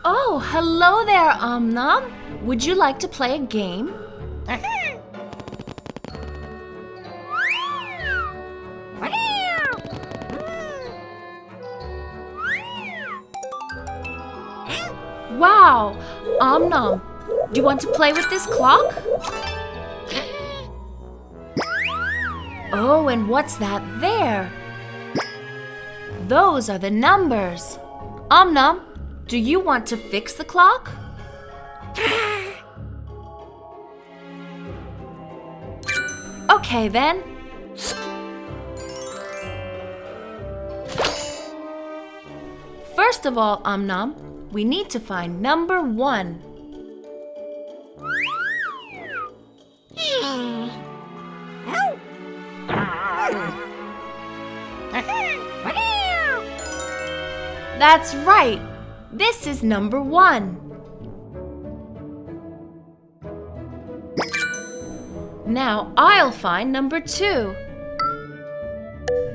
Oh, hello there, Om Nom. Would you like to play a game? Wow! Om Nom, do you want to play with this clock? Oh, and what's that there? Those are the numbers. Om Nom, do you want to fix the clock? Okay then. First of all, Om Nom, we need to find number 1. That's right. This is number 1. Now I'll find number 2.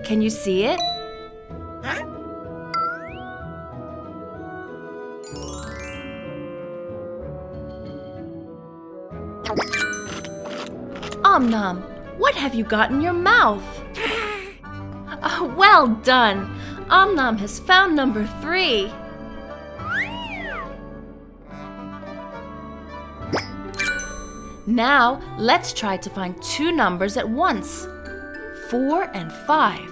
Can you see it? Om Nom, what have you got in your mouth? Oh, well done! Om Nom has found number 3. Now, let's try to find 2 numbers at once. 4 and 5.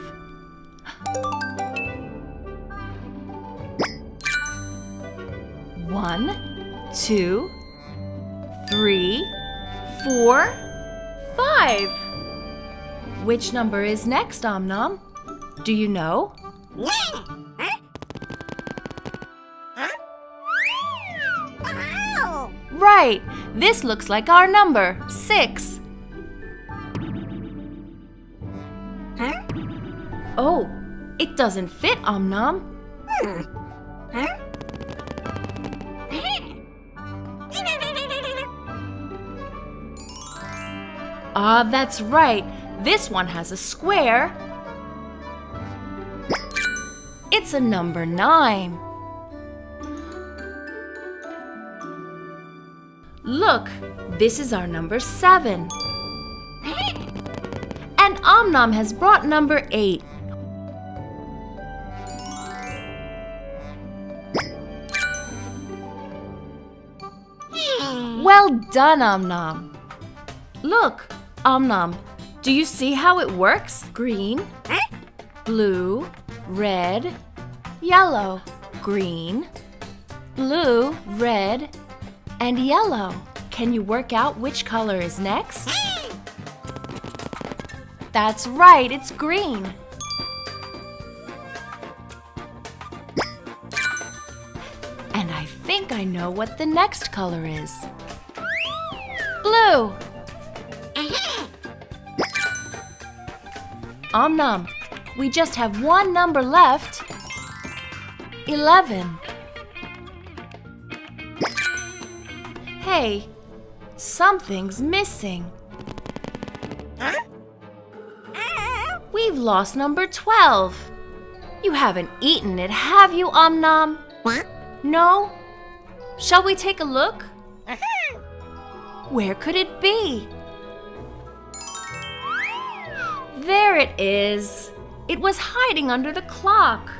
One, 2, 3, 4, 5. Which number is next, Om Nom? Do you know? Right! This looks like our number, 6. Oh, it doesn't fit, Om Nom. Ah, that's right. This one has a square. It's a number 9. Look, this is our number 7. And Om Nom has brought number 8. Well done, Om Nom. Look, Om Nom, do you see how it works? Green, blue, red, yellow. Green, blue, red, and yellow. Can you work out which color is next? That's right, it's green. And I think I know what the next color is. Blue. Om Nom, we just have one number left. 11. Hey, something's missing. We've lost number 12. You haven't eaten it, have you, Om Nom? No? Shall we take a look? Where could it be? There it is. It was hiding under the clock.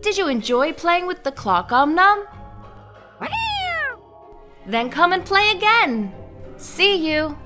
Did you enjoy playing with the clock, Om Nom? Then come and play again. See you.